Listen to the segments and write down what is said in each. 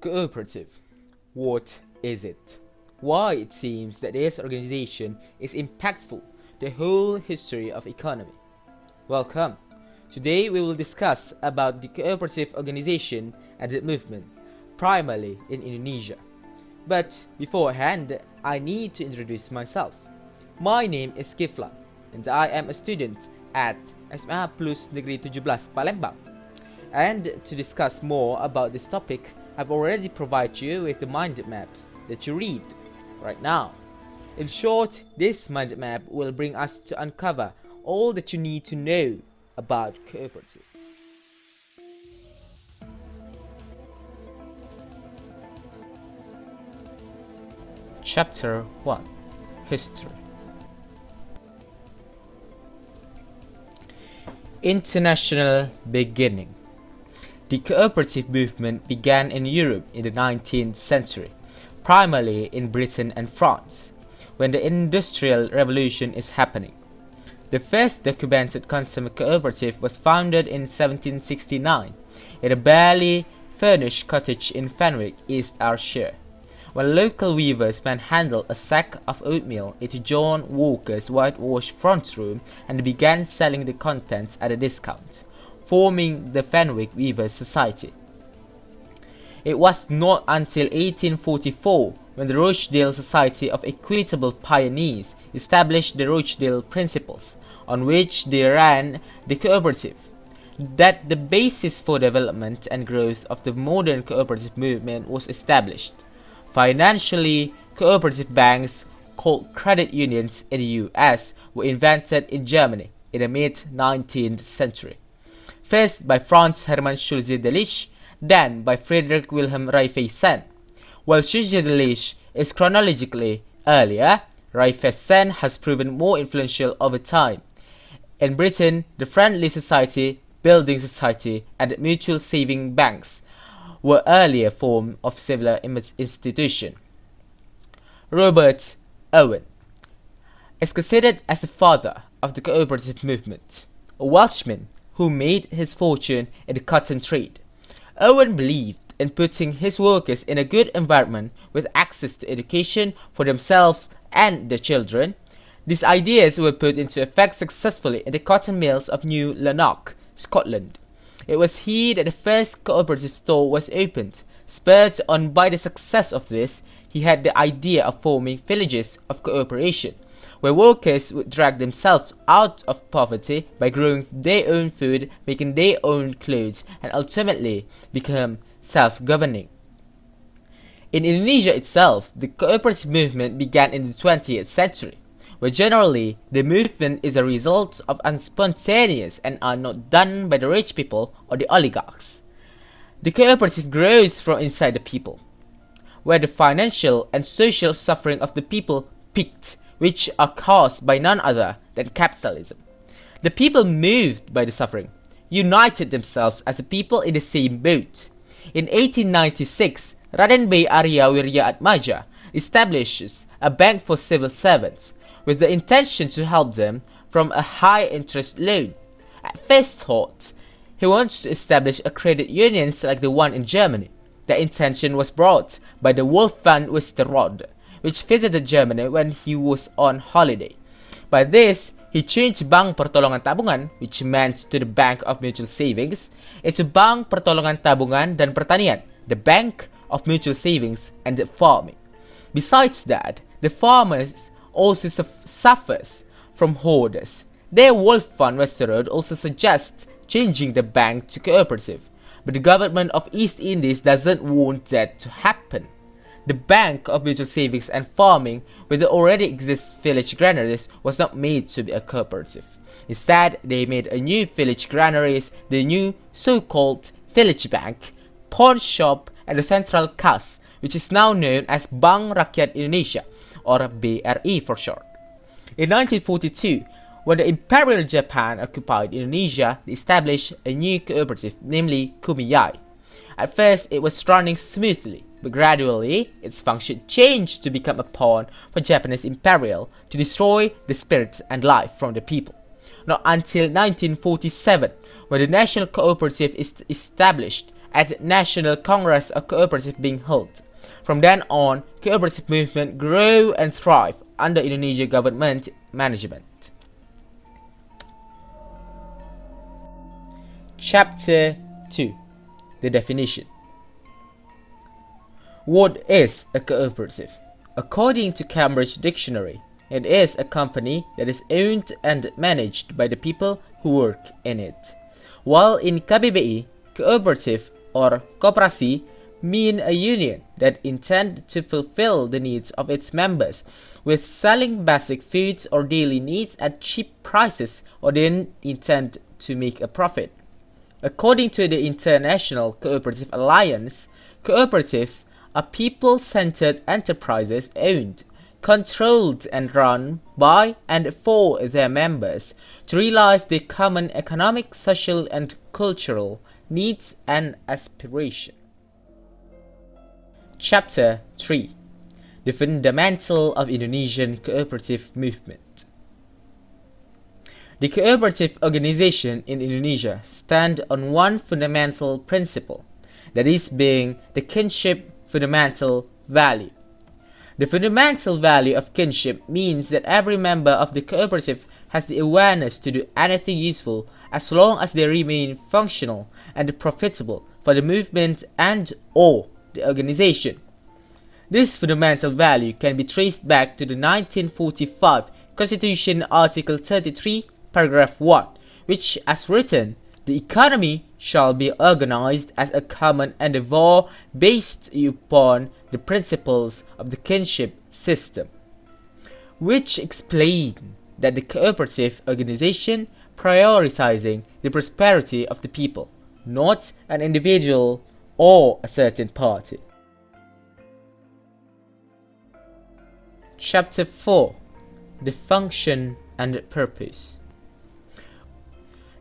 Cooperative. What is it? Why it seems that this organization is impactful the whole history of economy. Welcome. Today we will discuss about the cooperative organization and the movement, primarily in Indonesia. But beforehand, I need to introduce myself. My name is Kivlan, and I am a student at SMA plus NEGERI 17 Palembang. And to discuss more about this topic, I've already provided you with the mind maps that you read right now. In short, this mind map will bring us to uncover all that you need to know about cooperative. Chapter 1: History. International beginning. The cooperative movement began in Europe in the 19th century, primarily in Britain and France, when the Industrial Revolution is happening. The first documented consumer cooperative was founded in 1769 in a barely furnished cottage in Fenwick, East Ayrshire, when local weavers manhandled a sack of oatmeal into John Walker's whitewashed front room and began selling the contents at a discount, forming the Fenwick Weavers Society. It was not until 1844 when the Rochdale Society of Equitable Pioneers established the Rochdale Principles, on which they ran the cooperative, that the basis for development and growth of the modern cooperative movement was established. Financially, cooperative banks, called credit unions in the US, were invented in Germany in the mid-19th century. First by Franz Hermann Schulze Delitzsch, then by Friedrich Wilhelm Raiffeisen. While Schulze Delitzsch is chronologically earlier, Raiffeisen has proven more influential over time. In Britain, the Friendly Society, Building Society, and Mutual Saving Banks were earlier forms of similar institution. Robert Owen is considered as the father of the cooperative movement, a Welshman who made his fortune in the cotton trade. Owen believed in putting his workers in a good environment with access to education for themselves and their children. These ideas were put into effect successfully in the cotton mills of New Lanark, Scotland. It was here that the first cooperative store was opened. Spurred on by the success of this, he had the idea of forming villages of cooperation, where workers would drag themselves out of poverty by growing their own food, making their own clothes, and ultimately become self-governing. In Indonesia itself, the cooperative movement began in the 20th century, where generally the movement is a result of unspontaneous and are not done by the rich people or the oligarchs. The cooperative grows from inside the people, where the financial and social suffering of the people peaked, which are caused by none other than capitalism. The people, moved by the suffering, united themselves as a people in the same boat. In 1896, Raden Bey Arya Wirya Atmaja establishes a bank for civil servants, with the intention to help them from a high-interest loan. At first thought, he wants to establish a credit union like the one in Germany. The intention was brought by the Wolfgang Westerrode, which visited Germany when he was on holiday. By this, he changed Bank Pertolongan Tabungan, which meant to the Bank of Mutual Savings, into Bank Pertolongan Tabungan dan Pertanian, the Bank of Mutual Savings and Farming. Besides that, the farmers also suffers from hoarders. Their Wolfgang Westerrode also suggests changing the bank to cooperative, but the government of East Indies doesn't want that to happen. The Bank of Mutual Savings and Farming, with the already existing village granaries, was not made to be a cooperative. Instead, they made a new village granaries, the new so-called village bank, pawn shop, and the central kas, which is now known as Bank Rakyat Indonesia, or BRI for short. In 1942, when the Imperial Japan occupied Indonesia, they established a new cooperative, namely Kumiyai. At first, it was running smoothly, but gradually, its function changed to become a pawn for Japanese Imperial to destroy the spirit and life from the people. Not until 1947, when the National Cooperative is established at National Congress of Cooperative being held. From then on, cooperative movement grew and thrived under Indonesian government management. Chapter 2. The definition. What is a cooperative? According to Cambridge Dictionary, it is a company that is owned and managed by the people who work in it. While in KBBI, cooperative or koperasi mean a union that intend to fulfill the needs of its members with selling basic foods or daily needs at cheap prices, or they intend to make a profit. According to the International Cooperative Alliance, cooperatives are people-centered enterprises owned, controlled and run by and for their members to realize their common economic, social and cultural needs and aspirations. Chapter 3. The Fundamental of Indonesian Cooperative Movement. The cooperative organization in Indonesia stand on one fundamental principle, that is being the kinship fundamental value. The fundamental value of kinship means that every member of the cooperative has the awareness to do anything useful as long as they remain functional and profitable for the movement and or the organization. This fundamental value can be traced back to the 1945 Constitution Article 33, Paragraph 1, which as written, the economy shall be organized as a common endeavor based upon the principles of the kinship system, which explain that the cooperative organization prioritizing the prosperity of the people, not an individual or a certain party. Chapter 4. The Function and Purpose.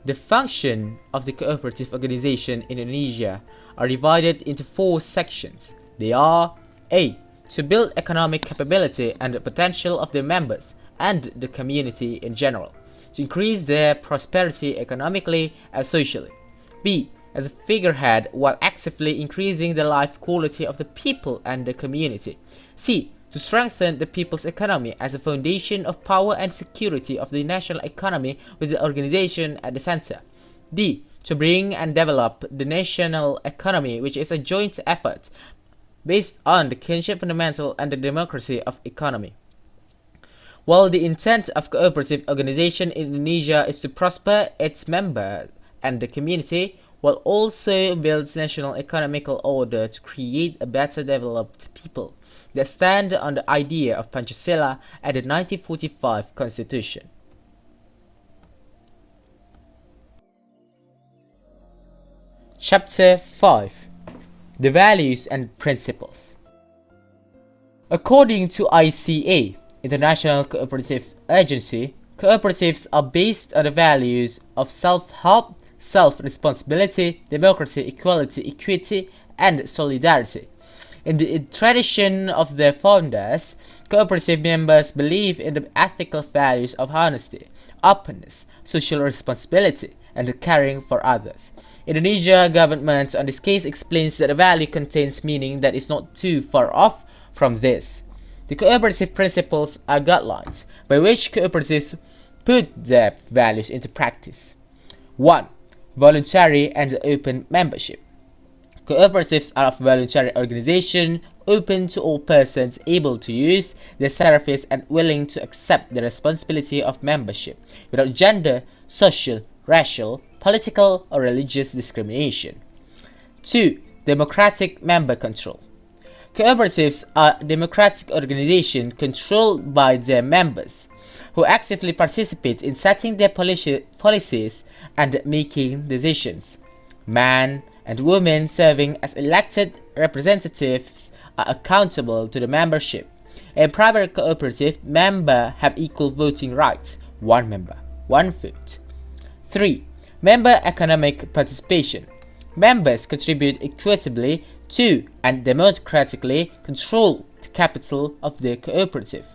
The function of the cooperative organization in Indonesia are divided into 4 sections. They are: A. To build economic capability and the potential of their members and the community in general, to increase their prosperity economically and socially. B. As a figurehead while actively increasing the life quality of the people and the community. C. To strengthen the people's economy as a foundation of power and security of the national economy with the organization at the center. D. To bring and develop the national economy, which is a joint effort based on the kinship fundamental and the democracy of economy. While the intent of cooperative organization in Indonesia is to prosper its members and the community, while also builds national economical order to create a better developed people that stand on the idea of Pancasila and the 1945 Constitution. Chapter 5. The Values and Principles. According to ICA, International Cooperative Agency, cooperatives are based on the values of self-help, self-responsibility, democracy, equality, equity, and solidarity. In the tradition of their founders, cooperative members believe in the ethical values of honesty, openness, social responsibility, and caring for others. Indonesia government on this case explains that the value contains meaning that is not too far off from this. The cooperative principles are guidelines by which cooperatives put their values into practice. 1. Voluntary and open membership. Cooperatives are a voluntary organization open to all persons able to use their service and willing to accept the responsibility of membership without gender, social, racial, political, or religious discrimination. 2. Democratic member control. Cooperatives are democratic organizations controlled by their members, who actively participate in setting their policies and making decisions. Men and women serving as elected representatives are accountable to the membership. In private cooperative, members have equal voting rights, 1 member, 1 vote. 3. Member economic participation. Members contribute equitably to and democratically control the capital of the cooperative.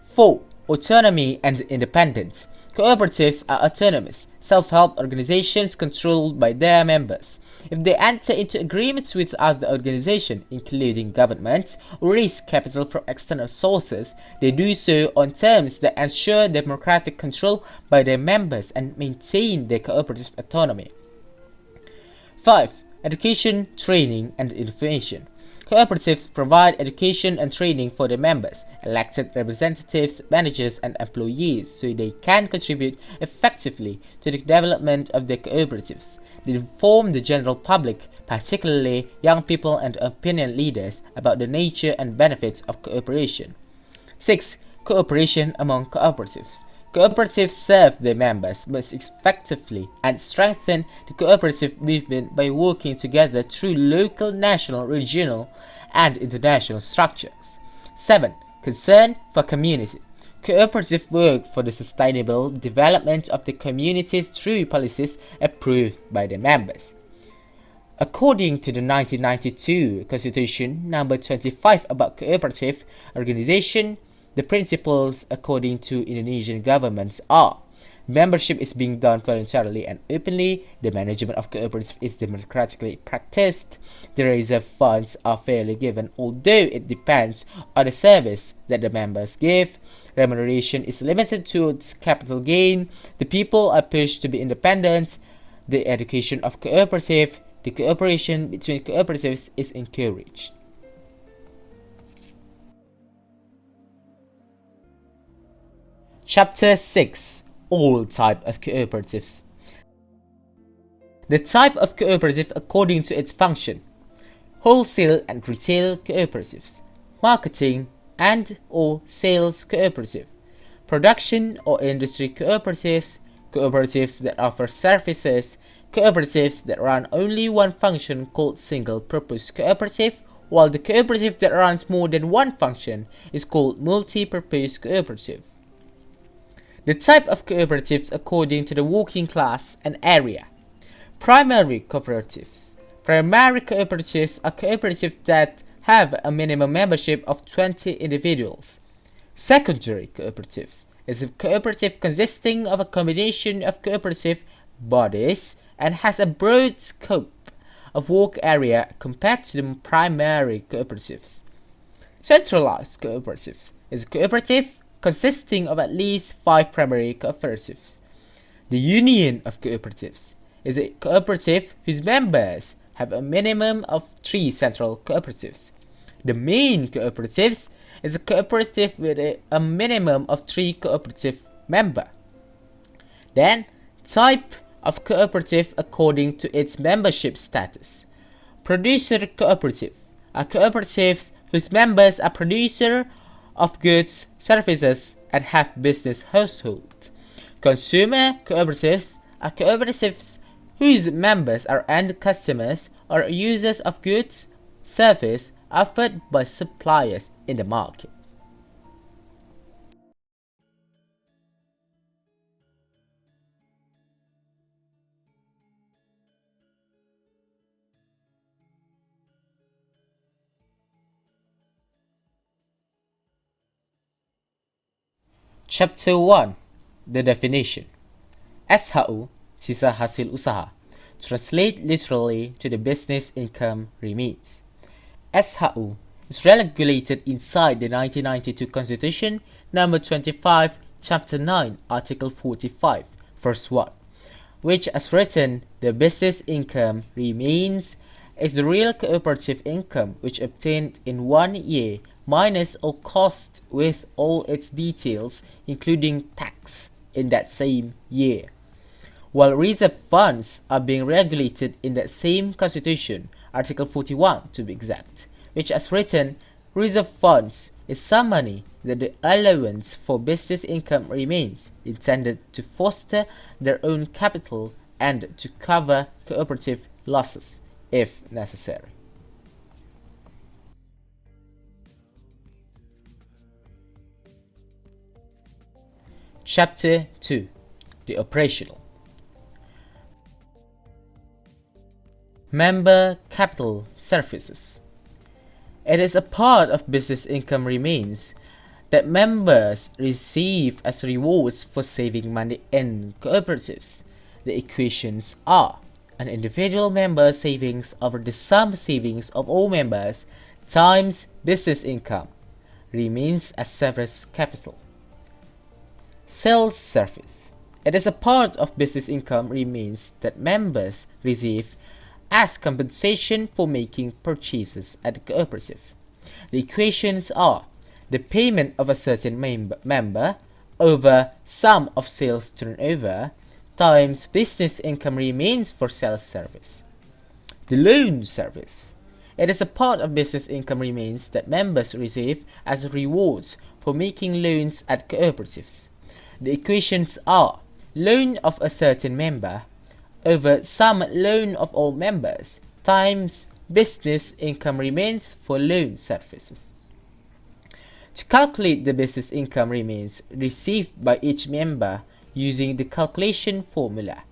4. Autonomy and independence. Cooperatives are autonomous, self-help organizations controlled by their members. If they enter into agreements with other organizations, including governments, or raise capital from external sources, they do so on terms that ensure democratic control by their members and maintain their cooperative autonomy. 5. Education, training, and information. Cooperatives provide education and training for their members, elected representatives, managers, and employees so they can contribute effectively to the development of their cooperatives. They inform the general public, particularly young people and opinion leaders, about the nature and benefits of cooperation. 6. Cooperation among cooperatives. Cooperatives serve their members most effectively and strengthen the cooperative movement by working together through local, national, regional, and international structures. 7. Concern for community. Cooperatives work for the sustainable development of the communities through policies approved by their members. According to the 1992 Constitution Number 25 about cooperative organization, the principles according to Indonesian governments are: membership is being done voluntarily and openly, the management of cooperatives is democratically practiced, the reserve funds are fairly given although it depends on the service that the members give, remuneration is limited towards capital gain, the people are pushed to be independent, the education of cooperative, the cooperation between cooperatives is encouraged. Chapter 6. All type of cooperatives. The type of cooperative according to its function. Wholesale and retail cooperatives. Marketing and or sales cooperative. Production or industry cooperatives. Cooperatives that offer services. Cooperatives that run only one function called single-purpose cooperative, while the cooperative that runs more than one function is called multi-purpose cooperative. The type of cooperatives according to the working class and area. Primary cooperatives. Primary cooperatives are cooperatives that have a minimum membership of 20 individuals. Secondary cooperatives is a cooperative consisting of a combination of cooperative bodies and has a broad scope of work area compared to the primary cooperatives. Centralized cooperatives is a cooperative consisting of at least 5 primary cooperatives. The Union of Cooperatives is a cooperative whose members have a minimum of 3 central cooperatives. The Main Cooperatives is a cooperative with a minimum of 3 cooperative members. Then, type of cooperative according to its membership status. Producer cooperative are cooperatives whose members are producers of goods, services, and have business household. Consumer cooperatives are cooperatives whose members are end customers or users of goods, service offered by suppliers in the market. Chapter 1. The definition. SHU, sisa hasil usaha. Translate literally to the business income remains. SHU is regulated inside the 1992 Constitution Number 25, Chapter 9, Article 45, Verse 1, which as written, the business income remains is the real cooperative income which obtained in 1 year minus all costs with all its details, including tax, in that same year. While reserve funds are being regulated in that same Constitution, Article 41 to be exact, which as written, reserve funds is some money that the allowance for business income remains, intended to foster their own capital and to cover cooperative losses, if necessary. Chapter 2. The operational. Member capital services. It is a part of business income remains that members receive as rewards for saving money in cooperatives. The equations are an individual member's savings over the sum savings of all members times business income remains as service capital. Sales service. It is a part of business income remains that members receive as compensation for making purchases at the cooperative. The equations are the payment of a certain member over sum of sales turnover times business income remains for sales service. The loan service. It is a part of business income remains that members receive as rewards for making loans at cooperatives. The equations are loan of a certain member over sum loan of all members times business income remains for loan services. To calculate the business income remains received by each member using the calculation formula.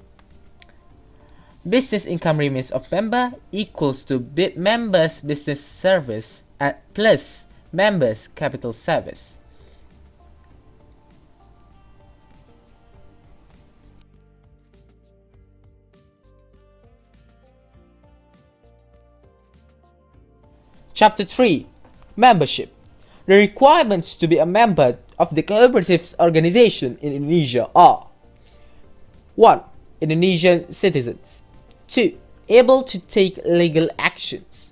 Business income remains of member equals to members business service plus members capital service. Chapter 3. Membership. The requirements to be a member of the cooperative's organization in Indonesia are 1. Indonesian citizens. 2. Able to take legal actions.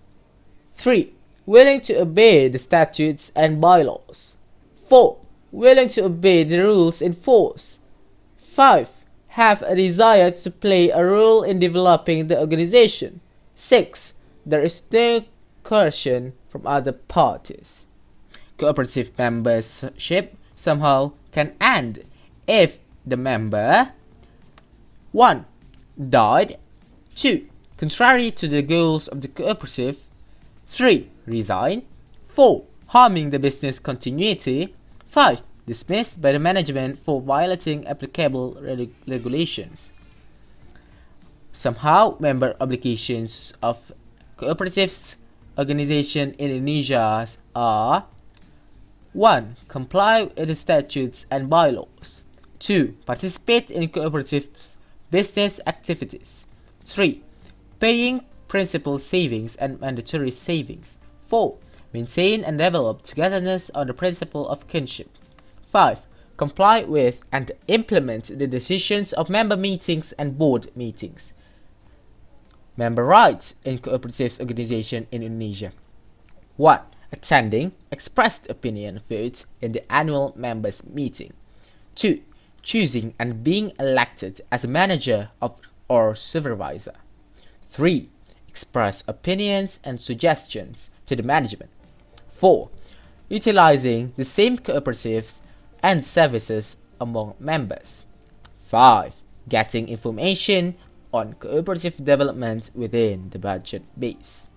3. Willing to obey the statutes and bylaws. 4. Willing to obey the rules in force. 5. Have a desire to play a role in developing the organization. 6. There is no coercion from other parties. Cooperative membership somehow can end if the member 1. Died. 2. Contrary to the goals of the cooperative. 3. Resign. 4. Harming the business continuity. 5. Dismissed by the management for violating applicable regulations. Somehow, member obligations of cooperatives organization in Indonesia are 1. Comply with the statutes and bylaws. 2. Participate in cooperatives' business activities. 3. Paying principal savings and mandatory savings. 4. Maintain and develop togetherness on the principle of kinship. 5. Comply with and implement the decisions of member meetings and board meetings. Member rights in cooperatives organization in Indonesia. 1. Attending expressed opinion votes in the annual members meeting. 2. Choosing and being elected as a manager or supervisor. 3. Express opinions and suggestions to the management. 4. Utilizing the same cooperatives and services among members. 5. Getting information on cooperative development within the budget base.